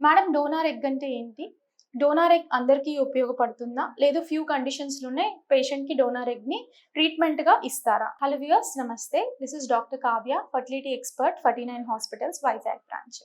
Madam donor egg అంటే ఏంటి? Donor egg అందరికీ ఉపయోగపడుతుందా? లేదు ఫ్యూ కండిషన్స్‌లోనే పేషెంట్‌కి డోనార్ ఎగ్‌ని ట్రీట్మెంట్‌గా ఇస్తారా? హలో వ్యూయర్స్ నమస్తే. This is doctor Kavya, fertility expert 49 hospitals Vizag branch.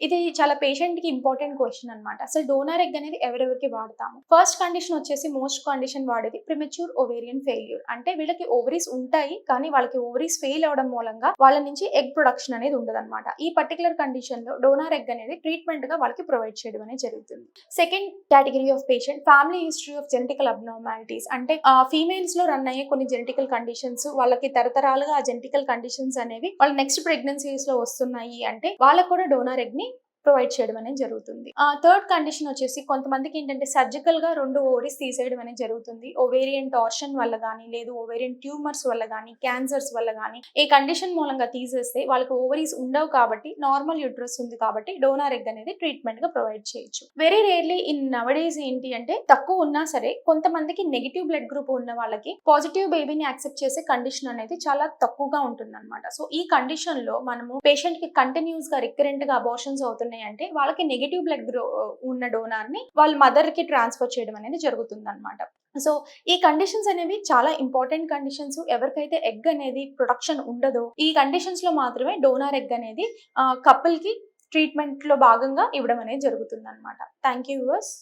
ఇది చాలా పేషెంట్‌కి ఇంపార్టెంట్ క్వెషన్ అన్నమాట. అసలు డోనార్ ఎగ్ అనేది ఎవరెవరికి వాడతాము? ఫస్ట్ కండిషన్ వచ్చేసి మోస్ట్ కండిషన్ వాడేది ప్రిమెచ్యూర్ ఓవేరియన్ ఫెయిల్యూర్. అంటే వీళ్ళకి ఓవరీస్ ఉంటాయి. కానీ వాళ్ళకి ఓవరీస్ ఫెయిల్ అవ్వడం మూలంగా వాళ్ళ నుంచి ఎగ్ ప్రొడక్షన్ అనేది ఉండదన్నమాట. ఈ పర్టిక్యులర్ కండిషన్‌లో డోనార్ ఎగ్ అనేది ట్రీట్మెంట్‌గా వాళ్ళకి ప్రొవైడ్ చేయడం అనేది జరుగుతుంది. Second category of patient family history of genetical abnormalities. అంటే ఫీమేల్స్‌లో రన్ అయ్యే కొన్ని జెనెటికల్ కండిషన్స్ వాళ్ళకి తరతరాలుగా ఆ జెనెటికల్ కండిషన్స్ అనేవి వాళ్ళ నెక్స్ట్ ప్రెగ్నెన్సీస్‌లో వస్తున్నాయి అంటే వాళ్ళకి కూడా డోనార్ ఎగ్‌ని ప్రొవైడ్ చేయడం అనేది జరుగుతుంది. థర్డ్ కండిషన్ వచ్చేసి కొంతమందికి ఏంటంటే సర్జికల్‌గా 2 ఓవరీస్ తీసేయడం అనేది జరుగుతుంది. ఓవేరియన్ టార్షన్ వల్ల గానీ, లేదు ఓవేరియన్ ట్యూమర్స్ వల్ల గానీ, క్యాన్సర్స్ వల్ల గానీ, ఈ కండిషన్ మూలంగా తీసేస్తే వాళ్ళకి ఓవరీస్ ఉండవు కాబట్టి నార్మల్ యూట్రస్ ఉంది కాబట్టి డోనార్ ఎగ్ అనేది ట్రీట్మెంట్‌గా ప్రొవైడ్ చేయొచ్చు. వెరీ రేర్‌లీ ఇన్ నవడేస్ ఏంటి అంటే తక్కువ ఉన్నా సరే కొంతమందికి నెగెటివ్ బ్లడ్ గ్రూప్ ఉన్న వాళ్ళకి పాజిటివ్ బేబీని యాక్సెప్ట్ చేసే కండిషన్ అనేది చాలా తక్కువగా ఉంటుందన్నమాట. సో ఈ కండిషన్‌లో మనము పేషెంట్‌కి కంటిన్యూస్‌గా రికరెంట్‌గా అబార్షన్స్ అవుతున్నాయి అంటే వాళ్ళకి నెగెటివ్ బ్లడ్ ఉన్న డోనార్ ని వాళ్ళ మదర్ కి ట్రాన్స్ఫర్ చేయడం అనేది జరుగుతుందన్నమాట. సో ఈ కండిషన్స్ అనేవి చాలా ఇంపార్టెంట్ కండిషన్స్. ఎవరికైతే ఎగ్ అనేది ప్రొడక్షన్ ఉండదో ఈ కండిషన్స్ లో మాత్రమే డోనార్ ఎగ్ అనేది కపుల్ కి ట్రీట్మెంట్ లో భాగంగా ఇవ్వడం అనేది జరుగుతుందన్నమాట. Thank you viewers.